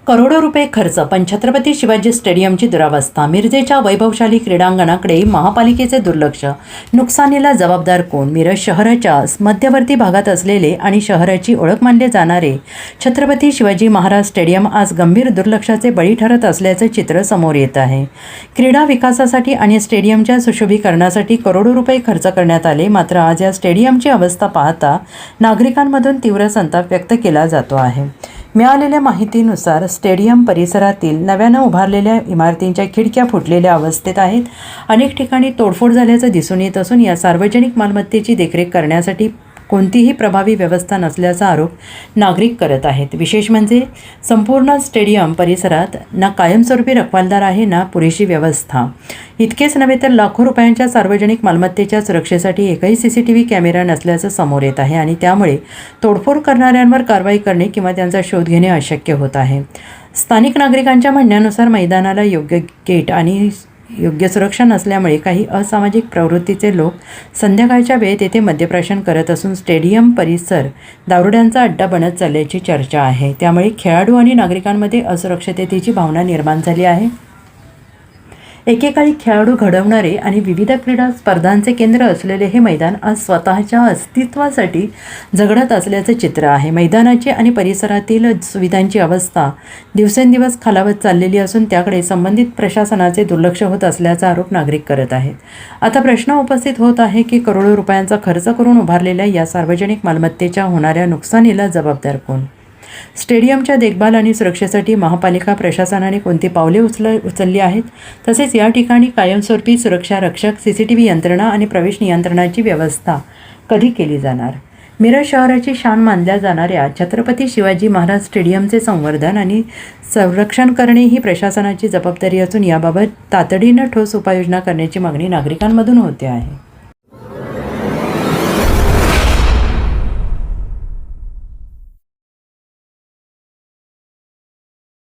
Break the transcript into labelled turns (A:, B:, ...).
A: करोडो रुपये खर्च पण छत्रपती शिवाजी स्टेडियमची दुरावस्था. मिरजेच्या वैभवशाली क्रीडांगणाकडे महापालिकेचे दुर्लक्ष. नुकसानीला जबाबदार कोण? मिरज शहराच्या मध्यवर्ती भागात असलेले आणि शहराची ओळख मानले जाणारे छत्रपती शिवाजी महाराज स्टेडियम आज गंभीर दुर्लक्षाचे बळी ठरत असल्याचं चित्र समोर येत आहे. क्रीडा विकासासाठी आणि स्टेडियमच्या सुशोभीकरणासाठी करोडो रुपये खर्च करण्यात आले. मात्र आज या स्टेडियमची अवस्था पाहता नागरिकांमधून तीव्र संताप व्यक्त केला जातो आहे. मिळालेल्या माहितीनुसार स्टेडियम परिसरातील नव्यानं उभारलेल्या इमारतींच्या खिडक्या फुटलेल्या अवस्थेत आहेत. अनेक ठिकाणी तोडफोड झाल्याचं दिसून येत असून या सार्वजनिक मालमत्तेची देखरेख करण्यासाठी कोणतीही प्रभावी व्यवस्था नसल्याचा आरोप नागरिक करत आहेत. विशेष म्हणजे संपूर्ण स्टेडियम परिसरात ना कायमस्वरूपी रखवालदार आहे ना पुरेशी व्यवस्था. इतकेच नव्हे तर लाखो रुपयांच्या सार्वजनिक मालमत्तेच्या सुरक्षेसाठी एकही CCTV कॅमेरा नसल्याचं समोर येत आहे आणि त्यामुळे तोडफोड करणाऱ्यांवर कारवाई करणे किंवा त्यांचा शोध घेणे अशक्य होत आहे. स्थानिक नागरिकांच्या म्हणण्यानुसार मैदानाला योग्य गेट आणि योग्य सुरक्षा नसल्यामुळे काही असामाजिक प्रवृत्तीचे लोक संध्याकाळच्या वेळेत येथे मद्यप्राशन करत असून स्टेडियम परिसर दारुड्यांचा अड्डा बनत चालल्याची चर्चा आहे. त्यामुळे खेळाडू आणि नागरिकांमध्ये असुरक्षिततेची भावना निर्माण झाली आहे. एकेकाळी खेळाडू घडवणारे आणि विविध क्रीडा स्पर्धांचे केंद्र असलेले हे मैदान आज स्वतःच्या अस्तित्वासाठी झगडत असल्याचे चित्र आहे. मैदानाची आणि परिसरातील सुविधांची अवस्था दिवसेंदिवस खालावत चाललेली असून त्याकडे संबंधित प्रशासनाचे दुर्लक्ष होत असल्याचा आरोप नागरिक करत आहेत. आता प्रश्न उपस्थित होत आहे की करोडो रुपयांचा खर्च करून उभारलेल्या या सार्वजनिक मालमत्तेच्या होणाऱ्या नुकसानीला जबाबदार कोण? स्टेडियमच्या देखभाल आणि सुरक्षेसाठी महापालिका प्रशासनाने कोणती पावले उचलली आहेत? तसेच या ठिकाणी कायमस्वरूपी सुरक्षा रक्षक, CCTV यंत्रणा आणि प्रवेश नियंत्रणाची व्यवस्था कधी केली जाणार? मिरज शहराची शान मानल्या जाणाऱ्या छत्रपती शिवाजी महाराज स्टेडियमचे संवर्धन आणि संरक्षण करणे ही प्रशासनाची जबाबदारी असून याबाबत तातडीनं ठोस उपाययोजना करण्याची मागणी नागरिकांमधून होते आहे.